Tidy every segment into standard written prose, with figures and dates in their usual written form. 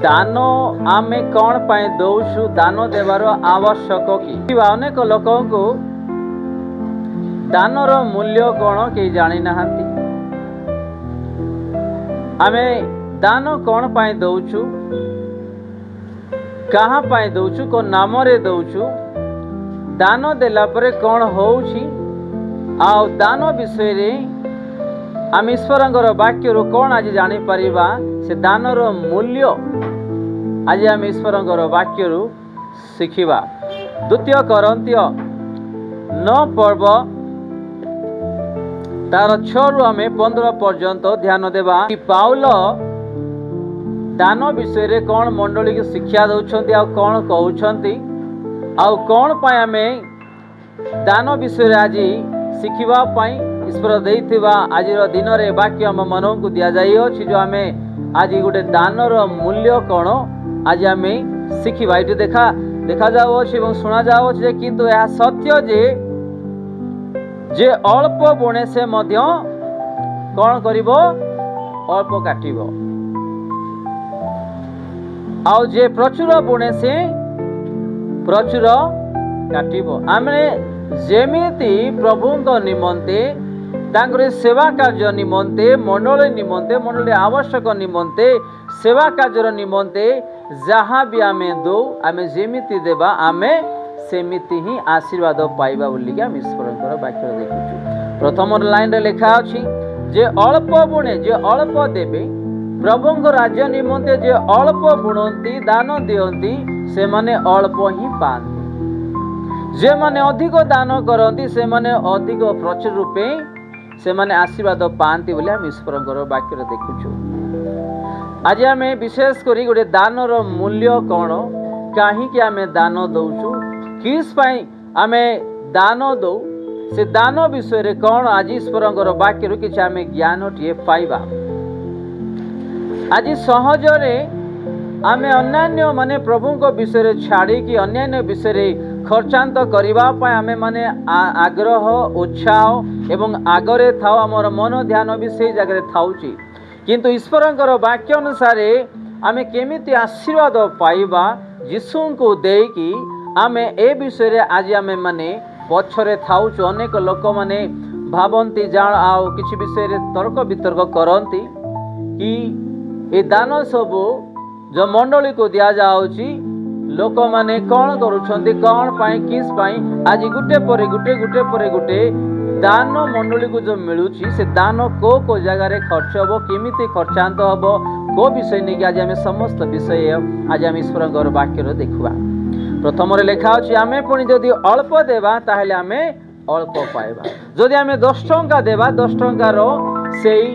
दान आमे कौन पाए दौछु दान देवार आवश्यक कि अनेक लोक को दानर मूल्य कौन के जानी नहांती। आमे दान कौन पाए दौछु कहाँ पाए दौछु को नाम रे दौछु दान देला परे कौन होउछि आउ दान विषय रे आम ईश्वरंकर वाक्य कौन आज जानी परिबा से दानर मूल्य आज आम ईश्वरंकर वाक्य शिखिबा। द्वितीय करंतिय 9 पर्व तार 6 रु आम 15 पर्यंत ध्यान देवा कि पाउल दान विषय रे कौन मंडली की शिक्षा दौरान आ कौन कहउछंती आ कौन पाए आम दान विषय रे आज शिखिबा पाई ईश्वर देइथिबा आज दिन रे वाक्य आम मन को दिया जाई अछि जो आमे आज गोटे दानर मूल्य कौन आज आम शिखिबा। ये देखा जाओ एवं शुणा जाओ किंतु यह सत्य जे अल्प बुणे से मध्य कौन करिवो अल्प काटिबो आउ जे प्रचुर बुणे से प्रचुर काटिबो। आमे जेमिति प्रभुଙ୍କ निमंते तांकर सेवा कार्य निमंते मंडली आवश्यक निमंते सेवा कार्य निमंते जहाँ भी आमे दो आमे जेमिति देबा आमे सेमिति ही आशीर्वाद पाइबा बोलिक आम ईश्वरंकर वाक्य देखुछु। प्रथम लाइन रे लिखा अछि जे अल्प बुणे जे अल्प देबे प्रभुଙ୍କ राज्य निमंते जे अल्प बुणंती दान दियंती से माने अल्प ही पांती जे माने अधिक दान करंती से माने अधिक प्रचुर रूपे से माने आशीर्वाद पांती बोली आम ईश्वरंकर वाक्य देखुछु। आज आम विशेष करी गोटे दानर मूल्य कौन कहीं आम दान दौचु किस पाई आम दान दौ से दान विषय रे कौन आज ईश्वरंकर वाक्य किछि आम ज्ञान टिए पाइबा। आज सहजरे आमे अन्यान्य माने प्रभु को विषय रे छाड़ी कि अन्यान्य विषय रे खर्चांत करिबा पाए आमे माने आग्रह उत्साह एवं आगरे थाओ हमर मन ध्यान भी से जगह थाउची किंतु ईश्वरंकर वाक्य अनुसार आमे केमिति आशीर्वाद पाइबा यीशु को देकी आमे ए विषय रे आज आमे माने पछरे थाउचु। अनेक लोक माने भाबंती जान आउ किछि विषय रे तर्क वितर्क करंती कि ए दान सब जो मंडली को दिया जाउची लोक माने कौन करुछंती कौन पाई किस पाई आज गुटे परे गुटे दान मंडली को जो मिलुची से दान को जगह रे खर्च हबो केमिति खर्चांत हबो को विषय नहीं आज आम समस्त विषय आज आम ईश्वरंकर वाक्य देखुआ। प्रथम रे लेखा अछि आमे पुणी जदि अल्प देबा ताहेले आमे अल्प पाइबा जदि आमे 10 टंका देबा 10 टंकार सेई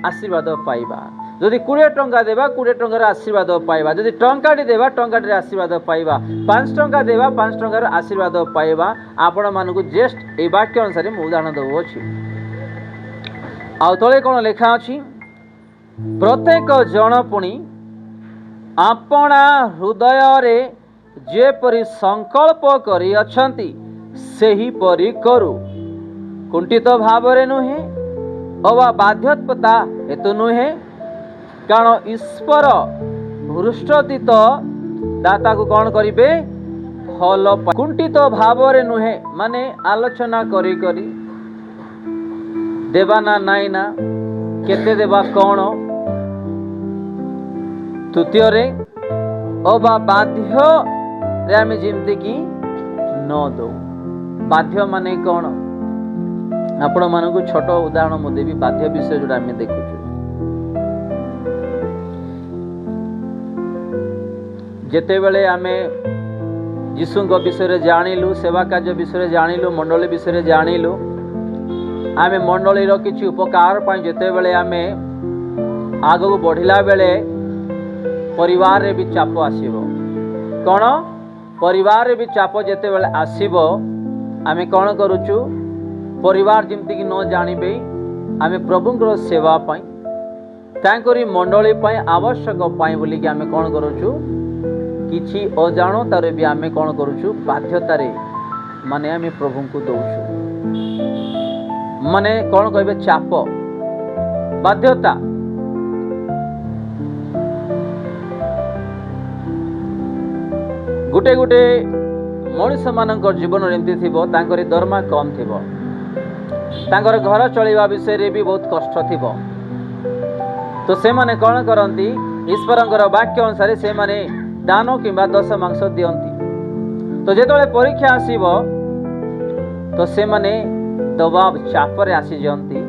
आशीर्वाद पाइबा जदि 20 टंका देबा 20 टंकार आशीर्वाद पाइबा जदि टंकाटी देबा टंकाटी आशीर्वाद पाइबा 5 टंका देबा 5 टंकार आशीर्वाद पाइबा। आपण मानकु जस्ट ए वाक्य अनुसार मु उदाहरण दउ अछि। आ तळे कोन लेखा अछि प्रत्येक जन पुणी आपणा हृदय रे जेपरि संकल्प करि अछंती सेही परि करू कुंठित भावरे नुहे अवा बाध्यता हेतु नुहे कारण ईश्वर भ्रष्टतीत दाता को कौन करिवे फल कुंठित भावरे नुहे माने आलोचना करी करी देवा ना नाई ना केते देवा कौन। तृतीय रे अबा बाध्य रे आमे जेमते कि न दो बाध्य माने कौन आपण मानकु छोट उदाहरण मु देबी बाध्य विषय जोडा आमे देखुछु। जेते बेले आमे यीशु को विषय रे जानिलु सेवा कार्य विषय रे जानिलु मंडली विषय रे जानिलु आमे मंडली रो किछि उपकार पई जेते बेले आमे आगो को बढ़िला बेले परिवार रे भी चाप आसीबो कोन परिवार रे भी चाप जेते बेले आसीबो आमे कोन करूछु परिवार जेमति कि न जानिबे आमे प्रभुଙ୍କର सेवा पई तांकरी मंडली पई आवश्यक पई बोली कि आमे कोन करूछु किछि अजाणतारे भी आमे कोन करूछु बाध्यतारे माने आमे प्रभु को दउछु माने कोन कहबे चाप बाध्यता गोटे गोटे मनुष्य मान जीवन एमती थी दरमा कम थी तांकर घर चलवा विषय भी बहुत कष्ट थी तो से माने कौन करती ईश्वर वाक्य अनुसार से माने दान किंबा दशमांश दियंती तो जेतबेले परीक्षा आसीबो तो से माने दबाव चापर आसी जाती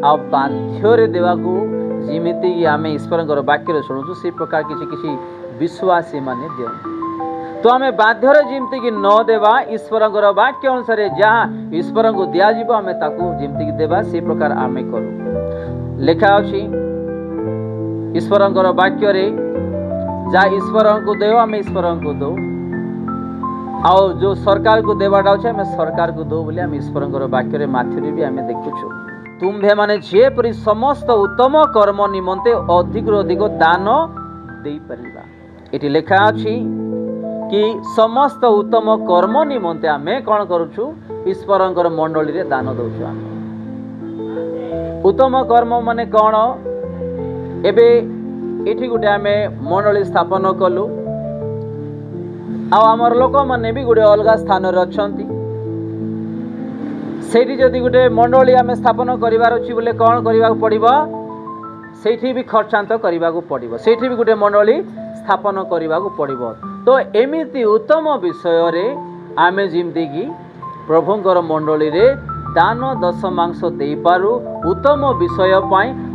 आ बाध्य देवाकू जिमिति कि आमे ईश्वर वाक्य शुणुचु से प्रकार किसी किसी विश्वासी माने दियंती तो आमे बाध्य जिमती कि न देवा ईश्वर वाक्य अनुसार जहाँ ईश्वर को दिज्व आमे ताकू जिमती कि देवा से प्रकार आमे करू लिखा अछि ईश्वर वाक्य रे जा ईश्वर को देव आमे ईश्वर को दो आओ जो सरकार को देवाटा अच्छे आम सरकार को दो बोली आम ईश्वर वाक्य माध्यम भी आम देखुचु तुम्भे माने जेपरी समस्त उत्तम कर्म निमंते अधिक अधिक दान दे परिबा एटी लिखा अछि कि समस्त उत्तम कर्म निमंते आमे कौन करूछु ईश्वर मंडली रे दान दउछु आम उत्तम कर्म माने कौन एबे एठी गुटे आमे मंडली स्थापन कलु आमर लोक मैंने भी गोटे अलग स्थान अच्छी से जदि गोटे मंडली आम स्थापन करार अच्छी बोले कौन करने पड़ो से भी खर्चांत करने पड़ो से भी गोटे मंडली स्थापन करने पड़ो तो एमती उत्तम विषय आम जमती कि प्रभुंर मंडली रे दान दशमांश दे पारू उत्तम विषय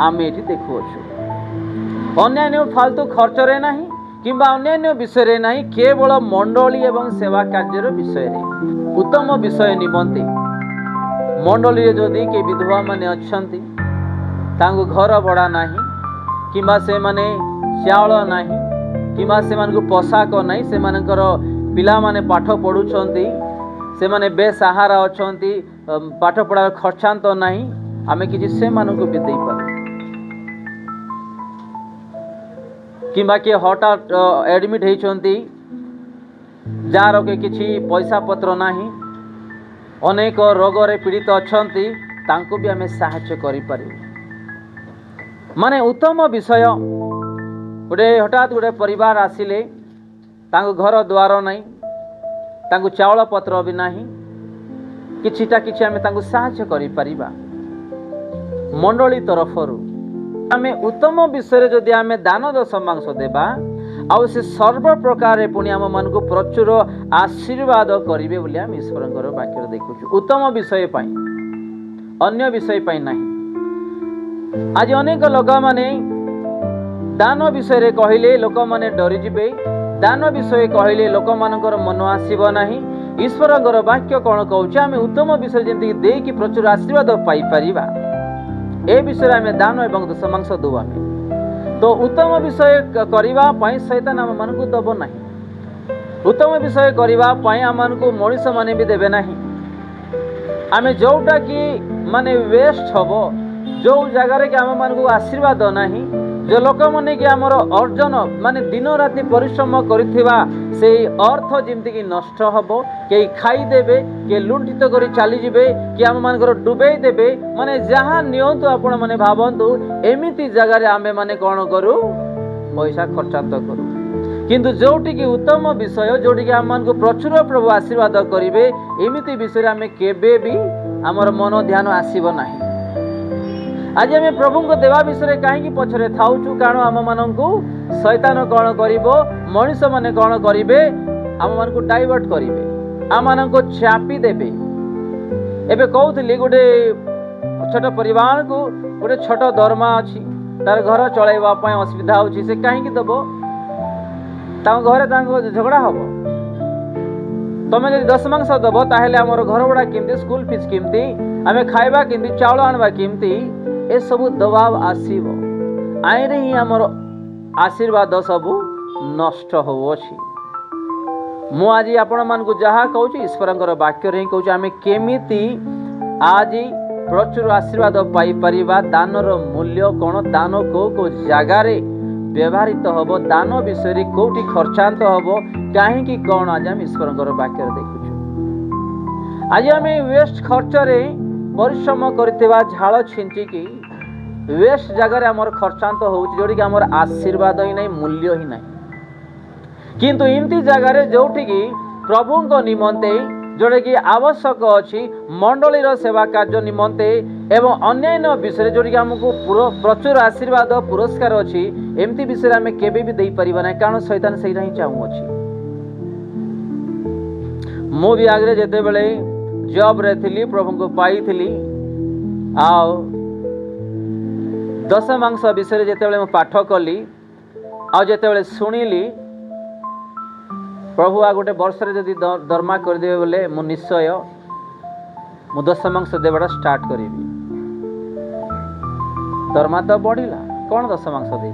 आम ये देखुअछु अन्य फालतू खर्चरे नहीं किंबा अन्य विषय नहीं केवल मंडली एवं सेवा कार्य विषय उत्तम विषय निमंते मंडली जदि के विधवा माने अच्छंती तांको घर भड़ा नहीं किंबा से माने चाउल नहीं किंबा से मानको पोशाक नहीं से मानकर पिला माने पाठ पढ़ुछंती से माने बेसहारा अच्छंती पाठ पढ़ार खर्चांत नहीं आमे किछि से मानको भी देई पारू किंबा किए हठात एडमिट होती जार के किसी पैसा पत्र नहीं अनेक रोग रे पीड़ित अच्छी तांको भी आम साहाय्य करें माने उत्तम विषय गोटे हठात गोटे परिवार आसिले तांको घर द्वार नहीं तांको चाउल पत्र भी नहीं किछिटा किछि आम तांको साहाय्य करिपरिबा मंडली तरफरु आमे उत्तम विषय जदि आमे दान दशमांश देबा आ से सर्व प्रकार पुणी आम मान को प्रचुर आशीर्वाद करेंगे बोली आम ईश्वर वाक्य देखुचु उत्तम विषय पाई अन्य विषय पाई नहीं आज अनेक लोक माने दान विषय कहले लोक माने डरी जिबे दान विषय कहले लोक मानकर मन आसीबो नहीं ईश्वर वाक्य कौन कहूँ आम उत्तम विषय जमी दे कि प्रचुर आशीर्वाद पाई परिबा ए विषय आम दान एवं दशमांश दो आम तो उत्तम विषय करने शैतान आम मान दब ना उत्तम विषय करने आम मनीष मैंने भी देवे ना आम जोटा कि माने वेस्ट हम जो जगार कि आम मान आशीर्वाद ना जो लोक मैंने कि आमर अर्जन माने दिन राति परिश्रम करिथिबा से अर्थ जमती कि नष्ट हम कई खाईदेवे किए लुंठित कर चली जिबे कि आम मानकर डुबे देवे माने जहाँ नियंतु आपण माने भावंतु एमिति जगार आमे माने कौन करू पैसा खर्चांत करू किंतु जोटी कि उत्तम विषय जोटी कि आम मानक प्रचुर प्रभु आशीर्वाद करिवे एमिति विषय आमे केबे भी आमर मन ध्यान आसीबो नाही आज आम प्रभु को देवा विषय कहीं पछरे थाउचु कारण आम मानक शैतान कौन करिवो मनीष माने कौन करिवे आम मान को डाइवर्ट करिवे आम मान को चापी देबे एबे कहउथली गोटे छोट परिवार को गोटे छोट दरमा अछि तार घर चलाइबा पय असुविधा होछि से कहीं दबो तांको घरे तांको झगड़ा हबो तमे जदि दशमांश दबो ताहेले हमर घर बड़ा किमती स्कूल फीस किमती आमे खाइबा किमती चाउल आनबा किमती ए सबु दबाव आसीबो आइरे ही हमर आशीर्वाद सबु नष्ट होवछि मु आज आपण मान को जहा कहूँ ईश्वर वाक्य रे कहूँ आम केमिति आज प्रचुर आशीर्वाद पाई परिबा दानर मूल्य कौन दान को जगार व्यवहारित हम दान विषय कौटी खर्चांत हम कहीं कौन आज आम ईश्वर वाक्य देखुचु आज आम वेस्ट खर्च रे परिश्रम करथिबा झाड़ छिंचिकी वेस्ट जगार आमर खर्चांत होउछि जोड़ी कि आमर आशीर्वाद ही नहीं मूल्य ही नहीं किंतु इमती जगार जोठिक प्रभु निमंते जोटा कि आवश्यक अच्छी मंडलीर सेवा कार्य निमंते एवं अन्यान्य विषय जोटा कि आमको प्रचुर आशीर्वाद पुरस्कार अच्छी एमती विषय आम केबे भी दे पारिबा ना कारण शैतान से ही चाहू अच्छी। मु भी आगे जेते बेले जॉब रे थिली प्रभु को पाई थिली आओ दशमांश विषय जेते बेले मु पाठ कली आ जेते बेले सुनिली प्रभु आ गोटे वर्ष जदि दरमा करदेवे बोले मु निश्चय मु दशमांश देवाटा स्टार्ट करी। दरमा तो बढ़िला कौन दशमांश दे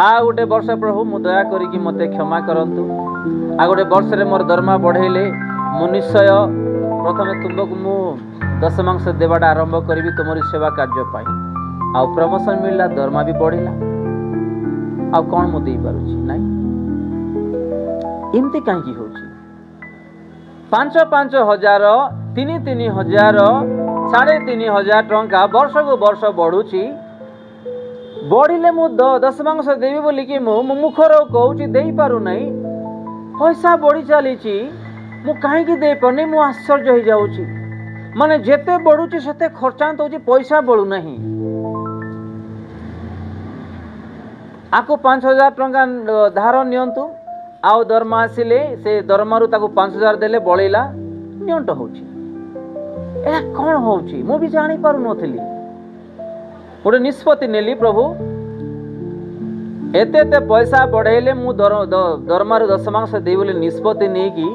आ गोटे वर्ष प्रभु मु दया करी मते क्षमा करंतु। आ गोटे वर्ष रे मोर दरमा बढ़ेले मु निश्चय प्रथमे तुमको मु दशमांश देवाटा आरंभ करी तुमरी सेवा कार्य पाई। आ प्रमोशन मिलला दरमा भी बढ़िला आ कौन मु दे पारुछि नाइ इमती कहीं होछि 5-5 हजार 3-3 हजार 3.5 हजार टंका वर्ष को वर्ष बढ़ुछि बढ़िले मु दशमांश देवी बोली कि मु मुखर कहूँ दे पारु नहीं पैसा बढ़ी चली मु कहीं दे पारनी मु आश्चर्य हो जाऊँगी माने जेते बढ़ुची सेते खर्चांत होची पैसा बढ़ू नहीं। आपको 5,000 टंका धार नियंतु आउ दरमा आसिले से दरमारू ताको 5,000 देले बळैला नियंट होची एला कोन होची मु भी जानि पारु नथली गोटे निष्पत्ति नेली प्रभु एते ते पैसा बढ़ेले मु दरमारू दशमांश देई बोले निष्पत्ति नै कि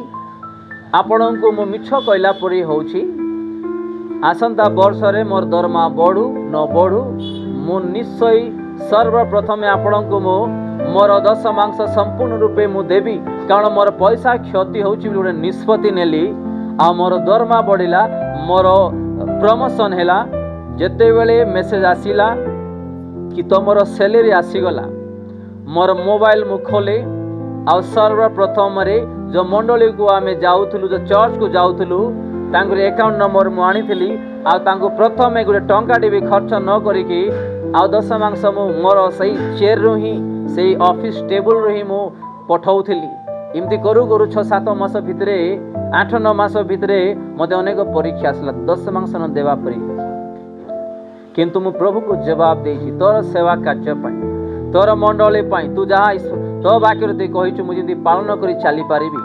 आपन को मु मिछ कहला परी होची आसंता वर्ष रे मोर दरमा बढ़ू न बढ़ू मु निश्चय सर्वप्रथमे आपण को मो मोर दशमांश संपूर्ण रूपे मु देवी कारण मोर पैसा क्षति होची गोटे निष्पत्ति नेली आ मोर दरमा बढ़िला मोर प्रमोशन हैला जेते बेले मेसेज आसीला कि तमरो सैलरी आसीगला मोर मोबाइल मु खोले आ सर्वप्रथम रे जो मंडली को आमे जाउथलु जो चर्च को जाउथलु तांकर अकाउंट नंबर मु आनीथिली आ तांको प्रथमे गोटे टंकाटी भी खर्च न करिकी आ दशमांश मु मोर सही चेयर रु ही सही ऑफिस टेबल रु ही मु पठाउथिली इमती करू करू 6-7 मास भितरे 8-9 मास भितरे मते अनेक परीक्षा आसला दशमांश न देवा परी किंतु मु प्रभु को जवाब देछि तोर सेवा कार्य पाई तोर मंडली पाई तू जहाँ तो वाक्य तु कहिछु मु जिंदी पालन करी चली पारिबी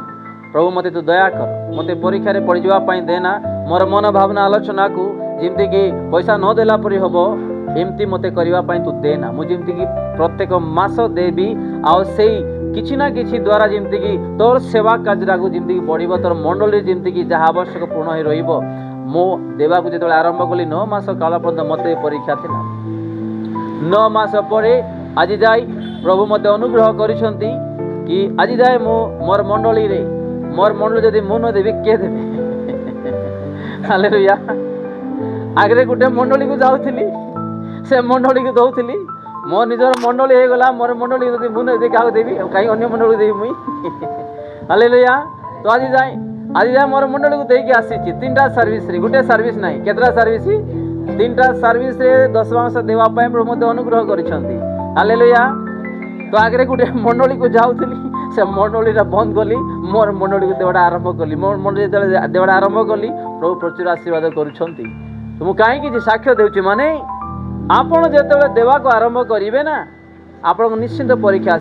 प्रभु मते तू दया कर मते परीक्षा रे पड़ जावा पाई देना मोर मन भावना आलोचना को जिमती कि पैसा न देला परी होबो एमती मते करबा पाई तू देना मु जिमती कि प्रत्येक मास देबी आ सेई किछि ना किछि द्वारा जिमती कि तोर सेवा कार्य को जिमती कि बढ़िबो तोर मंडली जिमती कि जहाँ आवश्यक पूर्ण होई रहिबो मो देवा को जेतले आरंभ कली 9 मास काल पर्यंत मते परीक्षा थिला 9 मास परे आज जाई प्रभु मते अनुग्रह करिसंती कि आज जाए मो मोर मंडली जदि मु न देबी के देबे हालेलुया आगरे गुटे मंडली को जाउथिली से मंडली को दउथिली मो निजर मंडली हे गला मोर मंडली जदि मु न दे का देबी काई अन्य मंडली देबी मुई हालेलुया तो आज जाए मोर मंडली को देके आसीची 3टा सर्विस रे गुटे सर्विस नाही केतरा सर्विस 3टा सर्विस रे दशमांश देवा पाए प्रभु मते अनुग्रह करिसंती हालेलुया तो आगरे गुटे मंडली को जाउथिली से मंडली बंद कली मोर मंडली को देवाटा आरंभ कली मोर मंडली देवाटा आरंभ कली प्रभु प्रचुर आशीर्वाद करुछंती तो मु काई कि साक्ष्य देउची माने आपण जेतेबेले देवा को आरंभ करिवे ना आपण निश्चिंत परीक्षा